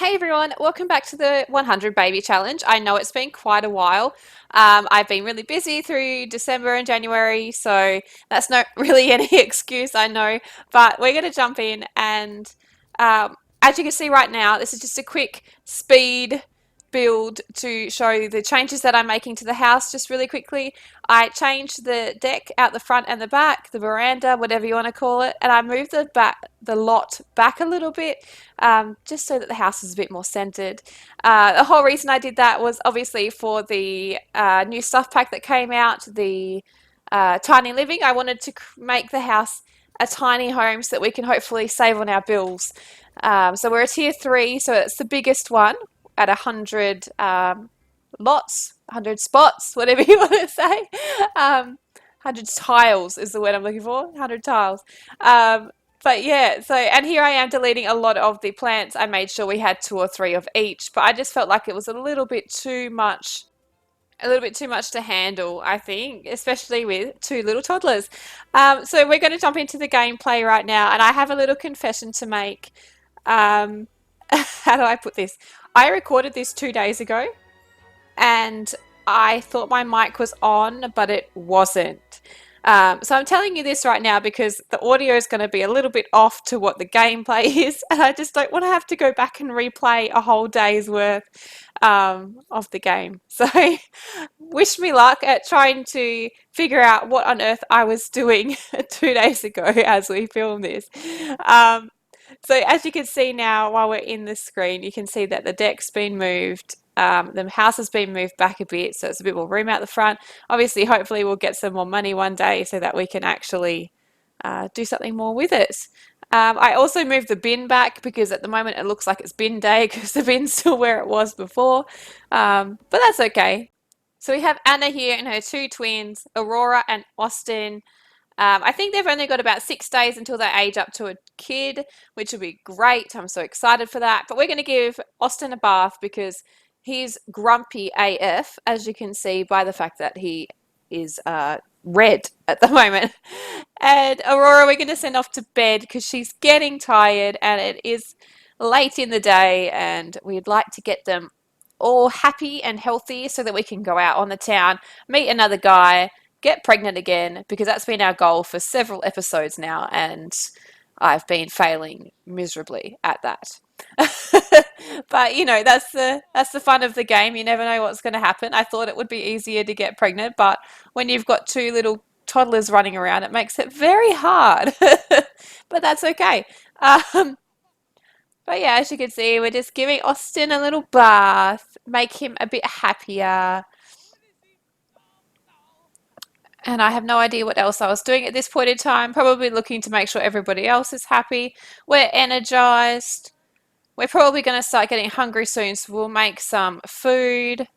Hey everyone, welcome back to the 100 Baby Challenge. I know it's been quite a while. I've been really busy through December and January, so that's not really any excuse, I know. But we're going to jump in, and as you can see right now, this is just a quick speed build to show the changes that I'm making to the house just really quickly. I changed the deck out the front and the back, the veranda, whatever you want to call it, and I moved the lot back a little bit, just so that the house is a bit more centered. The whole reason I did that was obviously for the new stuff pack that came out, the tiny living. I wanted to make the house a tiny home so that we can hopefully save on our bills. So we're a tier 3, so it's the biggest one at 100 lots, 100 spots, whatever you want to say. 100 tiles is the word I'm looking for. 100 tiles. But yeah, so, and here I am deleting a lot of the plants. I made sure we had 2 or 3 of each, but I just felt like it was a little bit too much to handle, I think, especially with 2 little toddlers. So we're going to jump into the gameplay right now, and I have a little confession to make. Um, how do I put this? I recorded this 2 days ago, and I thought my mic was on, but it wasn't. So I'm telling you this right now because the audio is going to be a little bit off to what the gameplay is, and I just don't want to have to go back and replay a whole day's worth of the game. So wish me luck at trying to figure out what on earth I was doing 2 days ago as we film this. Um, so as you can see now, while we're in the screen, you can see that the deck's been moved. The house has been moved back a bit, so it's a bit more room out the front. Obviously, hopefully we'll get some more money one day so that we can actually do something more with it. I also moved the bin back because at the moment it looks like it's bin day because the bin's still where it was before. But that's okay. So we have Anna here and her 2 twins, Aurora and Austin. I think they've only got about 6 days until they age up to a kid, which will be great. I'm so excited for that. But we're going to give Austin a bath because he's grumpy AF, as you can see by the fact that he is red at the moment. And Aurora, we're going to send off to bed because she's getting tired and it is late in the day, and we'd like to get them all happy and healthy so that we can go out on the town, meet another guy, get pregnant again, because that's been our goal for several episodes now, and I've been failing miserably at that. But you know, that's the fun of the game. You never know what's going to happen. I thought it would be easier to get pregnant, but when you've got 2 little toddlers running around, it makes it very hard. But that's okay. Um, but yeah, as you can see, we're just giving Austin a little bath, make him a bit happier. And I have no idea what else I was doing at this point in time. Probably looking to make sure everybody else is happy. We're energized. We're probably going to start getting hungry soon, so we'll make some food.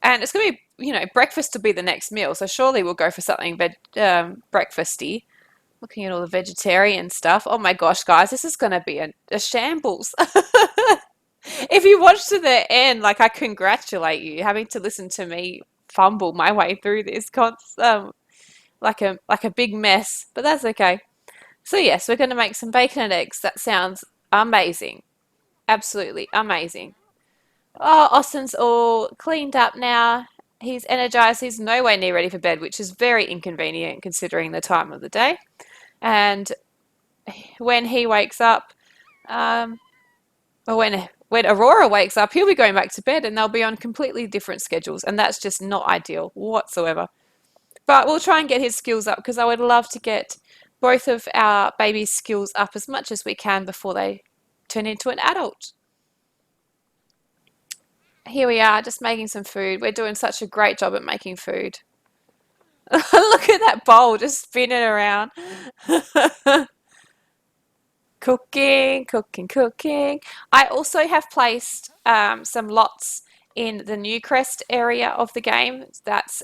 And it's going to be, you know, breakfast to be the next meal, so surely we'll go for something breakfasty. Looking at all the vegetarian stuff. Oh my gosh, guys, this is going to be a shambles. If you watch to the end, like, I congratulate you having to listen to me fumble my way through this like a big mess, but that's okay. So yes, we're going to make some bacon and eggs. That sounds amazing. Absolutely amazing. Oh, Austin's all cleaned up now. He's energized. He's nowhere near ready for bed, which is very inconvenient considering the time of the day. And when he wakes up, um, or when Aurora wakes up, he'll be going back to bed and they'll be on completely different schedules. And that's just not ideal whatsoever. But we'll try and get his skills up because I would love to get both of our babies' skills up as much as we can before they turn into an adult. Here we are, just making some food. We're doing such a great job at making food. Look at that bowl just spinning around. Cooking, cooking, cooking. I also have placed some lots in the new crest area of the game. That's,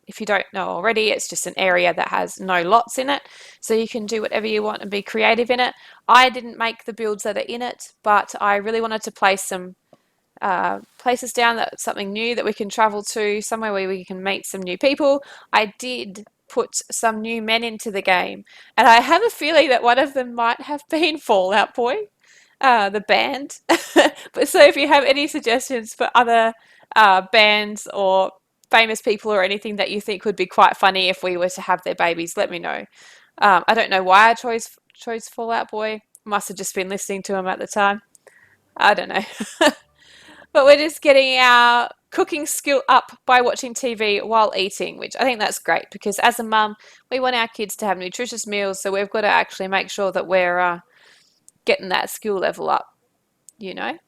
if you don't know already, it's just an area that has no lots in it. So you can do whatever you want and be creative in it. I didn't make the builds that are in it, but I really wanted to place some places down, that something new that we can travel to, somewhere where we can meet some new people. I did put some new men into the game, and I have a feeling that one of them might have been Fallout Boy. the band. But so if you have any suggestions for other bands or famous people or anything that you think would be quite funny if we were to have their babies, let me know. I don't know why I chose Fall Out Boy. Must have just been listening to him at the time. I don't know. But we're just getting our cooking skill up by watching TV while eating, which I think that's great because as a mum, we want our kids to have nutritious meals, so we've got to actually make sure that we're getting that skill level up, you know?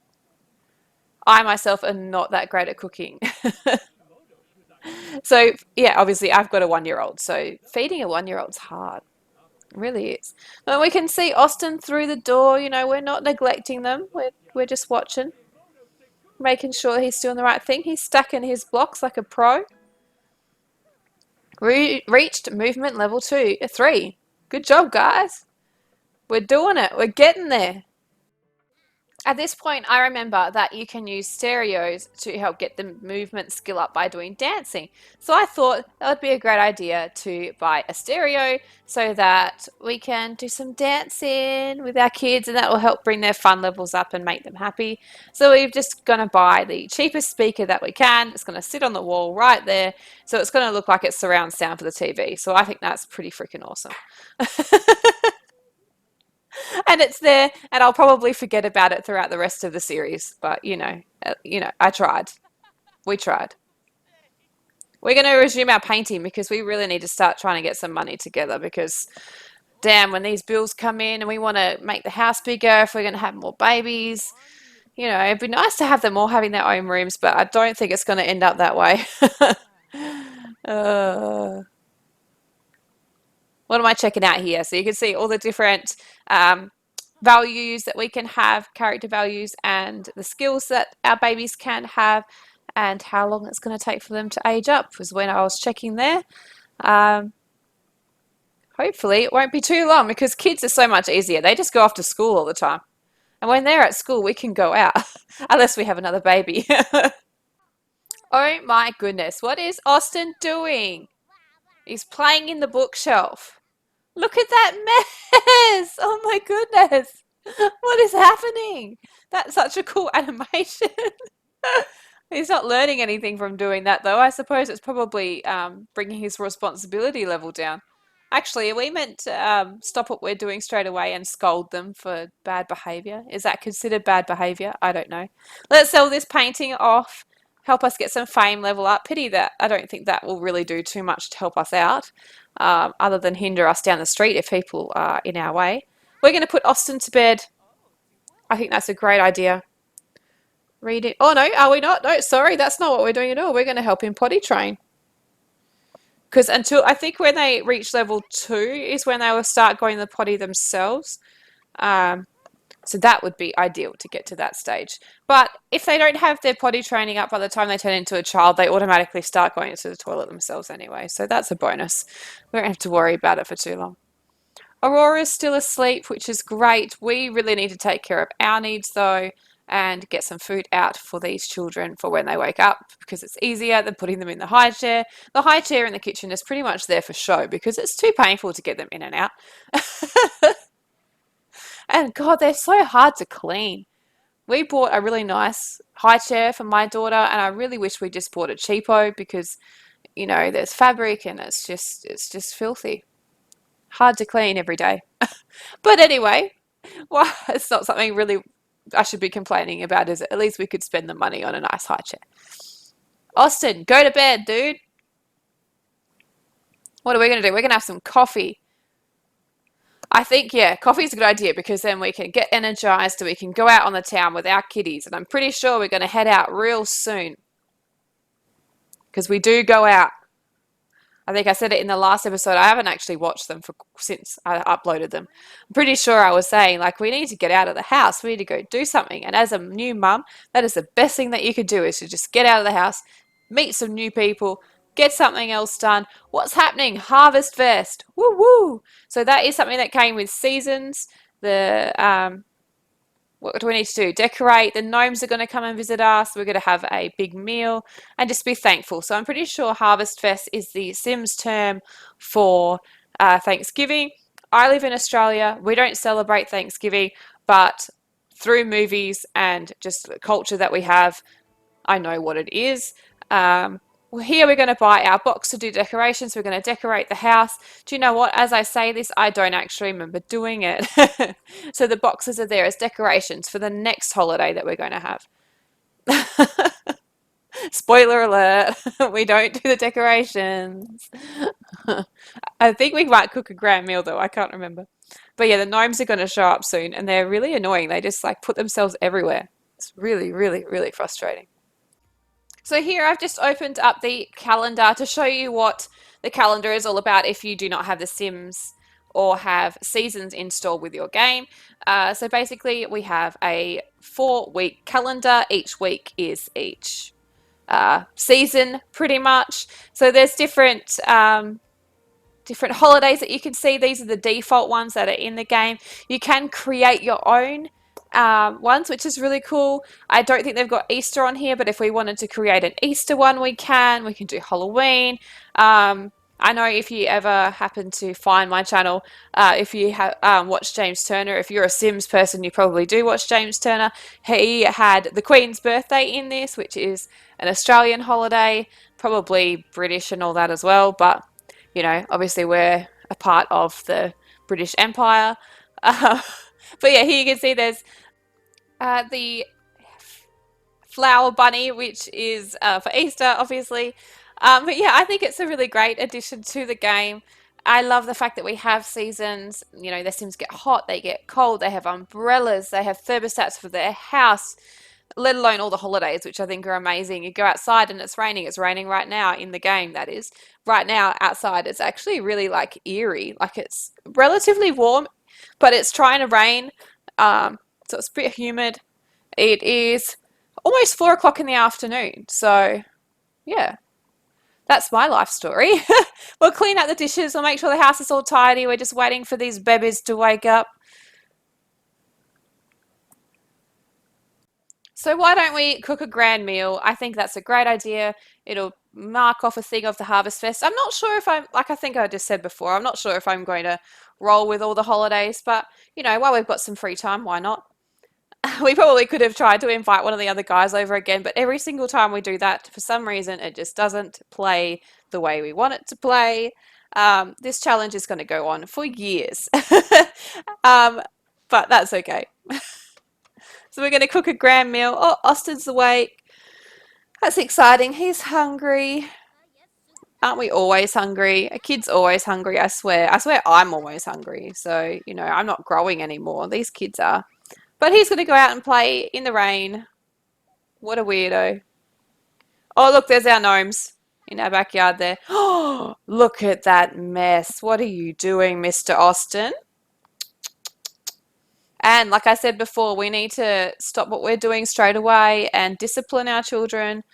I myself am not that great at cooking. So, yeah, obviously I've got a 1 year old, so feeding a 1 year old's hard. It really is. But we can see Austin through the door, we're not neglecting them. We're just watching, making sure he's doing the right thing. He's stacking his blocks like a pro. Reached movement level 3. Good job, guys. We're doing it. We're getting there. At this point, I remember that you can use stereos to help get the movement skill up by doing dancing. So I thought that would be a great idea to buy a stereo so that we can do some dancing with our kids and that will help bring their fun levels up and make them happy. So we're just going to buy the cheapest speaker that we can. It's going to sit on the wall right there. So it's going to look like it's surround sound for the TV. So I think that's pretty freaking awesome. And it's there, and I'll probably forget about it throughout the rest of the series. But I tried. We tried. We're going to resume our painting because we really need to start trying to get some money together. Because damn, when these bills come in and we want to make the house bigger, if we're going to have more babies, it'd be nice to have them all having their own rooms. But I don't think it's going to end up that way. uh, what am I checking out here? So you can see all the different values that we can have, character values, and the skills that our babies can have, and how long it's going to take for them to age up was when I was checking there. Um, Hopefully it won't be too long because kids are so much easier. They just go off to school all the time. And when they're at school, we can go out, unless we have another baby. Oh my goodness, what is Austin doing? He's playing in the bookshelf. Look at that mess! Oh my goodness! What is happening? That's such a cool animation. He's not learning anything from doing that, though. I suppose it's probably bringing his responsibility level down. Actually, are we meant to stop what we're doing straight away and scold them for bad behavior? Is that considered bad behavior? I don't know. Let's sell this painting off. Help us get some fame level up. Pity that I don't think that will really do too much to help us out, other than hinder us down the street if people are in our way. We're going to put Austin to bed. I think that's a great idea. Read it. Oh no, are we not? No, sorry, that's not what we're doing at all. We're going to help him potty train. Because until I think when they reach level 2 is when they will start going to the potty themselves. So that would be ideal to get to that stage. But if they don't have their potty training up by the time they turn into a child, they automatically start going to the toilet themselves anyway. So that's a bonus. We don't have to worry about it for too long. Aurora's still asleep, which is great. We really need to take care of our needs though and get some food out for these children for when they wake up because it's easier than putting them in the high chair. The high chair in the kitchen is pretty much there for show because it's too painful to get them in and out. And God, they're so hard to clean. We bought a really nice high chair for my daughter and I really wish we just bought a cheapo because, there's fabric and it's just filthy. Hard to clean every day. But anyway, well, it's not something really I should be complaining about, is it? At least we could spend the money on a nice high chair. Austin, go to bed, dude. What are we going to do? We're going to have some coffee. I think, yeah, coffee is a good idea because then we can get energized and we can go out on the town with our kiddies. And I'm pretty sure we're going to head out real soon because we do go out. I think I said it in the last episode. I haven't actually watched them since I uploaded them. I'm pretty sure I was saying, we need to get out of the house. We need to go do something. And as a new mum, that is the best thing that you could do is to just get out of the house, meet some new people, get something else done. What's happening? Harvestfest. Woo woo. So that is something that came with seasons. What do we need to do? Decorate. The gnomes are going to come and visit us. We're going to have a big meal and just be thankful. So I'm pretty sure Harvestfest is the Sims term for Thanksgiving. I live in Australia. We don't celebrate Thanksgiving, but through movies and just culture that we have, I know what it is. Well, here we're going to buy our box to do decorations. We're going to decorate the house. Do you know what? As I say this, I don't actually remember doing it. So the boxes are there as decorations for the next holiday that we're going to have. Spoiler alert, we don't do the decorations. I think we might cook a grand meal though, I can't remember. But yeah, the gnomes are going to show up soon and they're really annoying. They just like put themselves everywhere. It's really, really, really frustrating. So here I've just opened up the calendar to show you what the calendar is all about if you do not have The Sims or have seasons installed with your game. So basically we have a 4-week calendar. Each week is each season pretty much. So there's different holidays that you can see. These are the default ones that are in the game. You can create your own ones, which is really cool. I don't think they've got Easter on here, but if we wanted to create an Easter one, we can. We can do Halloween. I know if you ever happen to find my channel, if you have watched James Turner, if you're a Sims person, you probably do watch James Turner. He had the Queen's birthday in this, which is an Australian holiday, probably British and all that as well, but you know, obviously we're a part of the British Empire. Uh, but yeah, here you can see there's the flower bunny, which is for Easter, obviously. But yeah, I think it's a really great addition to the game. I love the fact that we have seasons. You know, the Sims get hot, they get cold, they have umbrellas, they have thermostats for their house, let alone all the holidays, which I think are amazing. You go outside and it's raining. It's raining right now in the game, that is. Right now outside, it's actually really like eerie. Like it's relatively warm, but it's trying to rain. So it's pretty humid. It is almost 4 o'clock in the afternoon. So yeah, that's my life story. We'll clean up the dishes. We'll make sure the house is all tidy. We're just waiting for these babies to wake up. So why don't we cook a grand meal? I think that's a great idea. It'll mark off a thing of the Harvestfest. I'm not sure if I'm, like I think I just said before, I'm not sure if I'm going to roll with all the holidays, but you know, while we've got some free time, why not? We probably could have tried to invite one of the other guys over again, but every single time we do that, for some reason, it just doesn't play the way we want it to play. This challenge is going to go on for years, um, but that's okay. So we're going to cook a grand meal. Oh, Austin's awake. That's exciting. He's hungry. Aren't we always hungry? A kid's always hungry, I swear. I swear I'm always hungry. So, you know, I'm not growing anymore. These kids are. But he's going to go out and play in the rain. What a weirdo. Oh, look, there's our gnomes in our backyard there. Oh, look at that mess. What are you doing, Mr. Austin? And like I said before, we need to stop what we're doing straight away and discipline our children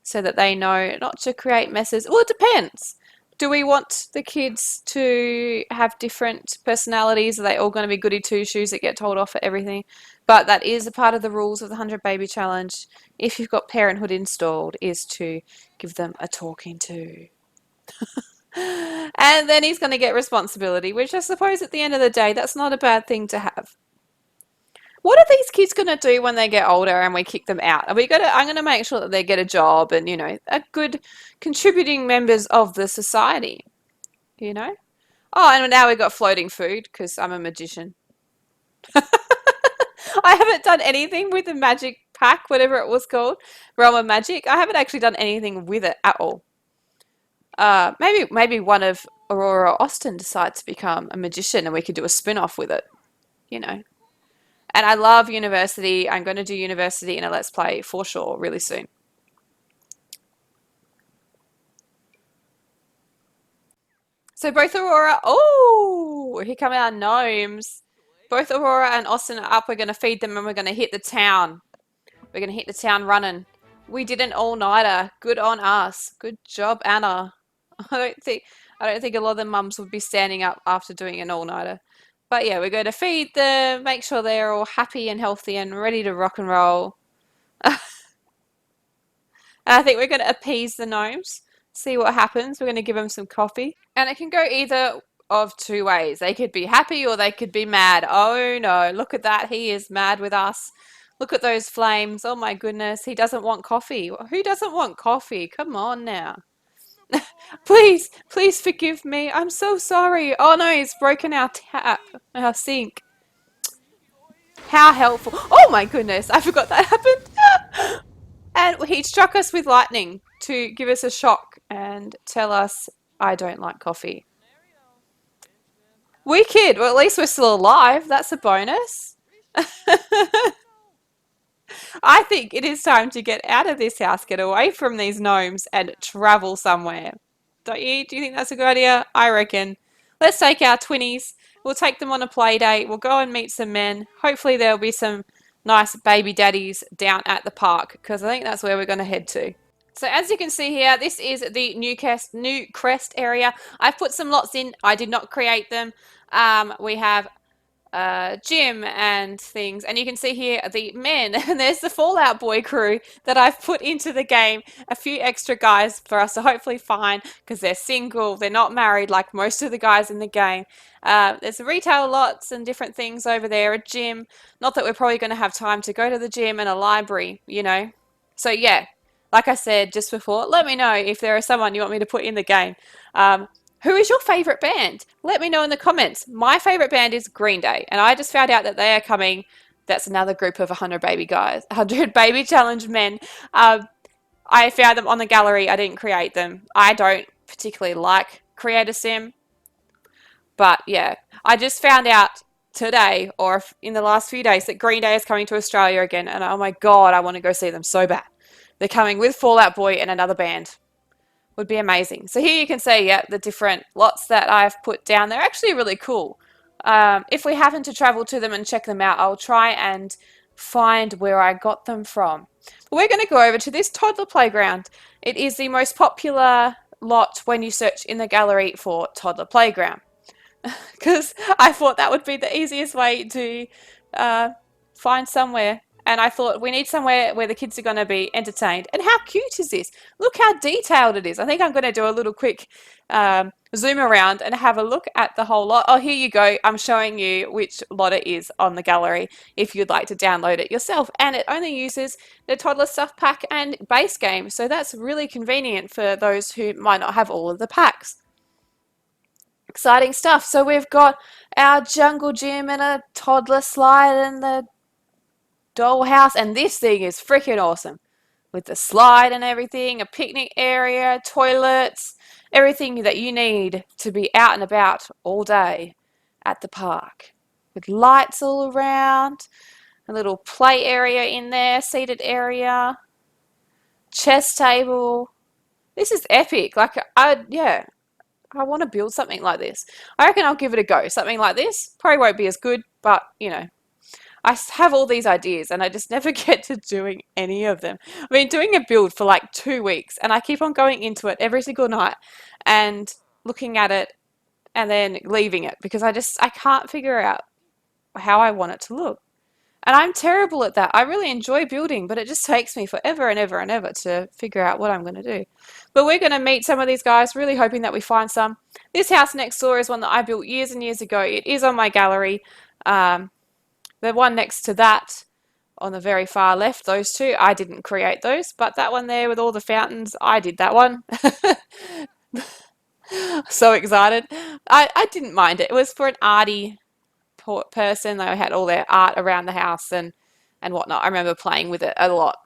so that they know not to create messes. Well, it depends. Do we want the kids to have different personalities? Are they all going to be goody two-shoes that get told off for everything? But that is a part of the rules of the 100 Baby Challenge. If you've got Parenthood installed, is to give them a talking to. And then he's going to get responsibility, which I suppose at the end of the day, that's not a bad thing to have. What are these kids going to do when they get older and we kick them out? Are we going to, I'm going to make sure that they get a job and, you know, are good contributing members of the society, you know? Oh, and now we've got floating food because I'm a magician. I haven't done anything with the magic pack, whatever it was called, Realm of Magic. I haven't actually done anything with it at all. Maybe one of Aurora or Austin decides to become a magician and we could do a spin-off with it, you know? And I love university. I'm going to do university in a Let's Play for sure really soon. So both Aurora, oh, here come our gnomes. Both Aurora and Austin are up. We're going to feed them and we're going to hit the town. We're going to hit the town running. We did an all-nighter. Good on us. Good job, Anna. I don't think a lot of the mums would be standing up after doing an all-nighter. But yeah, we're going to feed them, make sure they're all happy and healthy and ready to rock and roll. And I think we're going to appease the gnomes, see what happens. We're going to give them some coffee. And it can go either of two ways. They could be happy or they could be mad. Oh no, look at that. He is mad with us. Look at those flames. Oh my goodness. He doesn't want coffee. Who doesn't want coffee? Come on now. Please, please forgive me. I'm so sorry. Oh no, he's broken our tap, our sink. How helpful. Oh my goodness. I forgot that happened. And he struck us with lightning to give us a shock and tell us, I don't like coffee. Wicked. Well, at least we're still alive. That's a bonus. I think it is time to get out of this house, get away from these gnomes, and travel somewhere. Don't you? Do you think that's a good idea? I reckon. Let's take our twinnies. We'll take them on a play date. We'll go and meet some men. Hopefully there'll be some nice baby daddies down at the park because I think that's where we're going to head to. So as you can see here, this is the New Crest area. I've put some lots in. I did not create them. We have gym and things, and you can see here the men, and there's the Fallout Boy crew that I've put into the game. A few extra guys for us to hopefully find because they're single, they're not married like most of the guys in the game. There's retail lots and different things over there, a gym. Not that we're probably going to have time to go to the gym, and a library, you know. So yeah, like I said just before, let me know if there is someone you want me to put in the game. Who is your favourite band? Let me know in the comments. My favourite band is Green Day, and I just found out that they are coming. That's another group of 100 baby guys, 100 baby challenge men. I found them on the gallery. I didn't create them. I don't particularly like Create a Sim, but yeah, I just found out today or in the last few days that Green Day is coming to Australia again, and oh my god, I want to go see them so bad. They're coming with Fallout Boy and another band. Would be amazing. So here you can see, yeah, the different lots that I've put down. They're actually really cool. If we happen to travel to them and check them out, I'll try and find where I got them from. But we're going to go over to this Toddler Playground. It is the most popular lot when you search in the gallery for Toddler Playground. Because I thought that would be the easiest way to find somewhere. And I thought we need somewhere where the kids are going to be entertained. And how cute is this? Look how detailed it is. I think I'm going to do a little quick zoom around and have a look at the whole lot. Oh, here you go. I'm showing you which lot it is on the gallery if you'd like to download it yourself. And it only uses the Toddler Stuff Pack and base game. So that's really convenient for those who might not have all of the packs. Exciting stuff. So we've got our jungle gym and a toddler slide and the dollhouse, and this thing is freaking awesome with the slide and everything, a picnic area, toilets, everything that you need to be out and about all day at the park with lights all around, a little play area in there, seated area, chess table. This is epic. Like I want to build something like this. I reckon I'll give it a go. Something like this probably won't be as good, but you know, I have all these ideas and I just never get to doing any of them. I've been doing a build for like 2 weeks and I keep on going into it every single night and looking at it and then leaving it because I can't figure out how I want it to look. And I'm terrible at that. I really enjoy building, but it just takes me forever and ever and ever to figure out what I'm going to do. But we're going to meet some of these guys, really hoping that we find some. This house next door is one that I built years and years ago. It is on my gallery. The one next to that on the very far left, those two, I didn't create those, but that one there with all the fountains, I did that one. So excited. I didn't mind it. It was for an arty person. They had all their art around the house and whatnot. I remember playing with it a lot.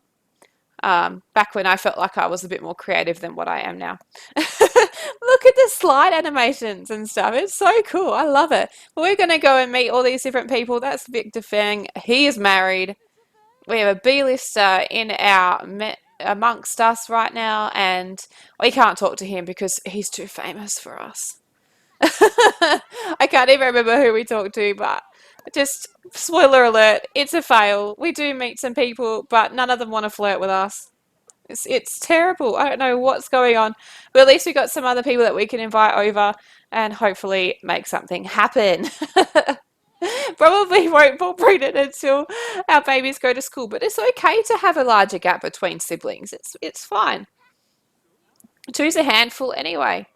Back when I felt like I was a bit more creative than what I am now. Look at the slide animations and stuff. It's so cool. I love it. We're going to go and meet all these different people. That's Victor Fang. He is married. We have a B-lister in our amongst us right now, and we can't talk to him because he's too famous for us. I can't even remember who we talked to, but just spoiler alert, it's a fail. We do meet some people, but none of them want to flirt with us. It's terrible. I don't know what's going on, but at least we got some other people that we can invite over and hopefully make something happen. Probably won't pull pregnant until our babies go to school, but it's okay to have a larger gap between siblings. It's fine. Two's a handful anyway.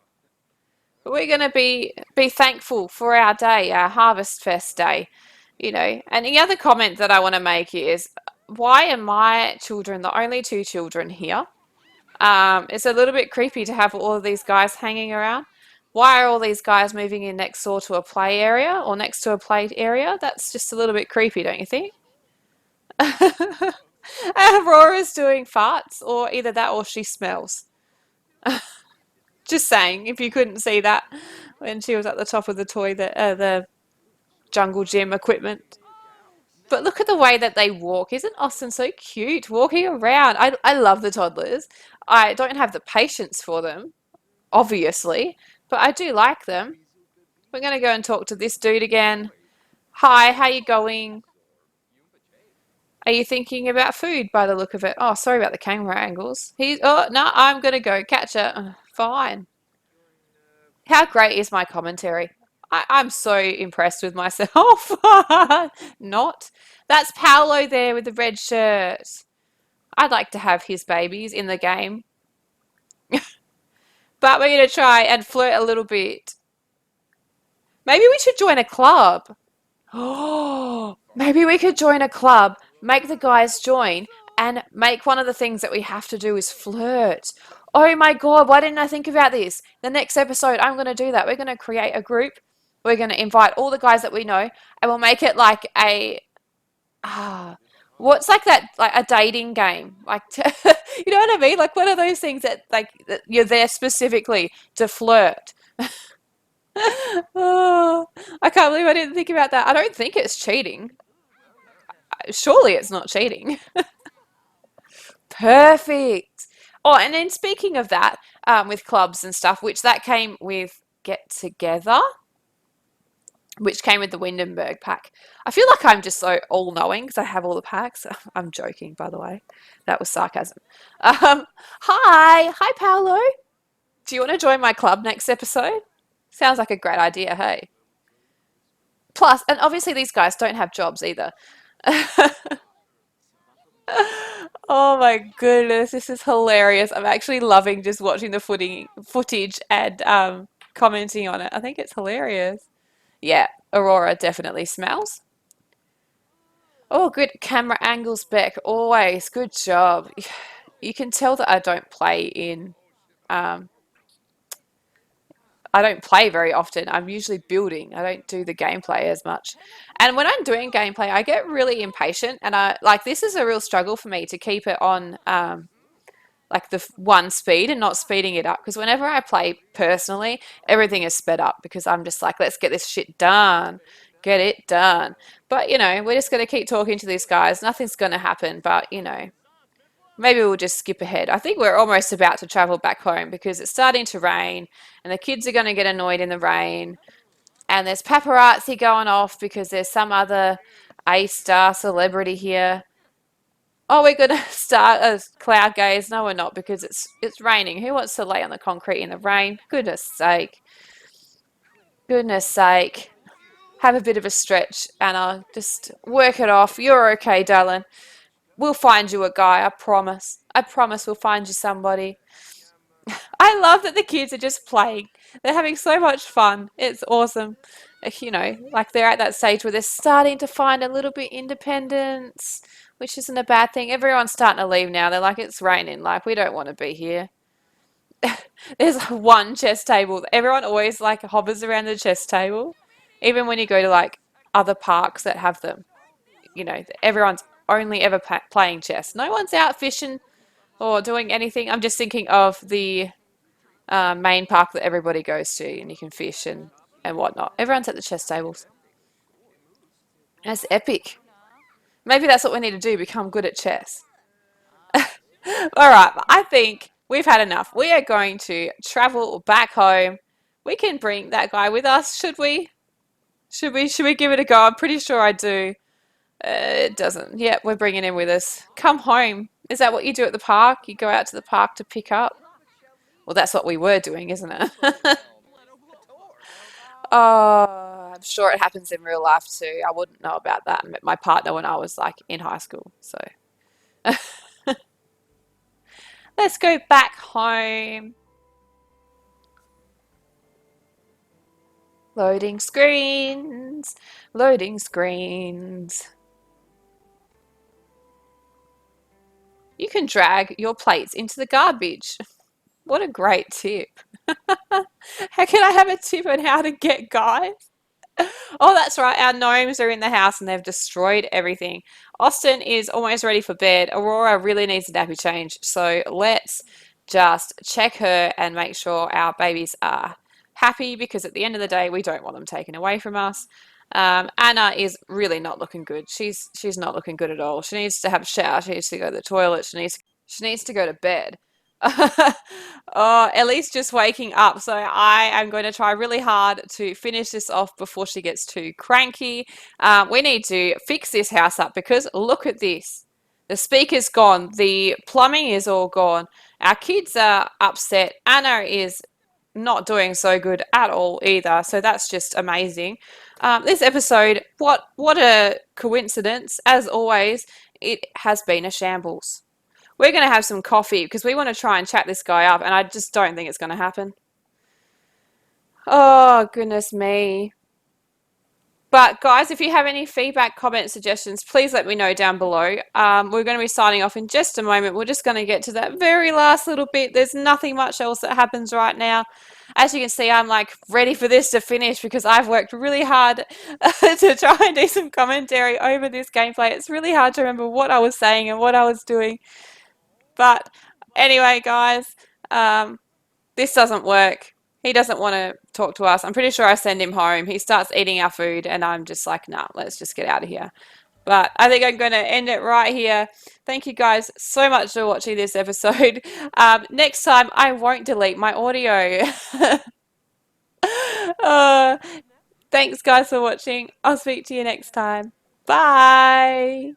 We're gonna be thankful for our day, our Harvestfest day, And the other comment that I want to make is, why are my children the only two children here? It's a little bit creepy to have all of these guys hanging around. Why are all these guys moving in next door to a play area or next to a play area? That's just a little bit creepy, don't you think? Aurora's doing farts, or either that or she smells. Just saying, if you couldn't see that when she was at the top of the jungle gym equipment. But look at the way that they walk. Isn't Austin so cute walking around? I love the toddlers. I don't have the patience for them, obviously, but I do like them. We're going to go and talk to this dude again. Hi, how you going? Are you thinking about food by the look of it? Oh, sorry about the camera angles. Oh, no, I'm going to go catch her. Fine. How great is my commentary? I'm so impressed with myself. Not. That's Paolo there with the red shirt. I'd like to have his babies in the game. But we're going to try and flirt a little bit. Maybe we should join a club. Oh, maybe we could join a club, make the guys join, and make one of the things that we have to do is flirt. Oh my God, why didn't I think about this? The next episode, I'm going to do that. We're going to create a group. We're going to invite all the guys that we know, and we'll make it like ah, what's like that, like a dating game, you know what I mean? Like one of those things that you're there specifically to flirt. Oh, I can't believe I didn't think about that. I don't think it's cheating. Surely it's not cheating. Perfect. Oh, and then speaking of that, with clubs and stuff, which that came with Get Together, which came with the Windenburg pack. I feel like I'm just so all-knowing because I have all the packs. I'm joking, by the way. That was sarcasm. Hi, Paolo. Do you want to join my club next episode? Sounds like a great idea, hey? Plus, and obviously these guys don't have jobs either. Oh my goodness, this is hilarious. I'm actually loving just watching the footage and commenting on it. I think it's hilarious. Yeah, Aurora definitely smells. Oh, good camera angles, Beck. Always. Good job. You can tell that um, I don't play very often. I'm usually building. I don't do the gameplay as much. And when I'm doing gameplay, I get really impatient and this is a real struggle for me to keep it on like the one speed and not speeding it up because whenever I play personally, everything is sped up because I'm just like, let's get this shit done. Get it done. But we're just going to keep talking to these guys. Nothing's going to happen, but maybe we'll just skip ahead. I think we're almost about to travel back home because it's starting to rain and the kids are going to get annoyed in the rain. And there's paparazzi going off because there's some other A-star celebrity here. Oh, we're going to start a cloud gaze. No, we're not because it's raining. Who wants to lay on the concrete in the rain? Goodness sake. Goodness sake. Have a bit of a stretch, Anna. Just work it off. You're okay, darling. We'll find you a guy, I promise. I promise we'll find you somebody. I love that the kids are just playing. They're having so much fun. It's awesome. Like they're at that stage where they're starting to find a little bit independence, which isn't a bad thing. Everyone's starting to leave now. They're like, it's raining. Like, we don't want to be here. There's one chess table. Everyone always like hovers around the chess table. Even when you go to like other parks that have them, everyone's only ever playing chess. No one's out fishing or doing anything. I'm just thinking of the main park that everybody goes to and you can fish and whatnot. Everyone's at the chess tables. That's epic. Maybe that's what we need to do, become good at chess. All right, I think we've had enough. We are going to travel back home. We can bring that guy with us, should we? Should we give it a go? I'm pretty sure I do. It doesn't. Yep, we're bringing him with us. Come home. Is that what you do at the park? You go out to the park to pick up? Well, that's what we were doing, isn't it? Oh, I'm sure it happens in real life too. I wouldn't know about that. I met my partner when I was like in high school. So let's go back home. Loading screens. Loading screens. You can drag your plates into the garbage. What a great tip. How can I have a tip on how to get guys? Oh, that's right. Our gnomes are in the house and they've destroyed everything. Austin is almost ready for bed. Aurora really needs a nappy change. So let's just check her and make sure our babies are happy because at the end of the day, we don't want them taken away from us. Anna is really not looking good. She's not looking good at all. She needs to have a shower. She needs to go to the toilet. She needs to go to bed. Oh, Ellie's just waking up, so I am going to try really hard to finish this off before she gets too cranky. We need to fix this house up because look at this. The speaker's gone. The plumbing is all gone. Our kids are upset. Anna is not doing so good at all either, so that's just amazing. This episode, what a coincidence. As always, it has been a shambles. We're going to have some coffee because we want to try and chat this guy up, and I just don't think it's going to happen. Oh, goodness me. But guys, if you have any feedback, comments, suggestions, please let me know down below. We're going to be signing off in just a moment. We're just going to get to that very last little bit. There's nothing much else that happens right now. As you can see, I'm like ready for this to finish because I've worked really hard to try and do some commentary over this gameplay. It's really hard to remember what I was saying and what I was doing. But anyway, guys, this doesn't work. He doesn't want to talk to us. I'm pretty sure I send him home. He starts eating our food, and I'm just like, nah, let's just get out of here. But I think I'm going to end it right here. Thank you guys so much for watching this episode. Next time, I won't delete my audio. uh, Thanks, guys, for watching. I'll speak to you next time. Bye.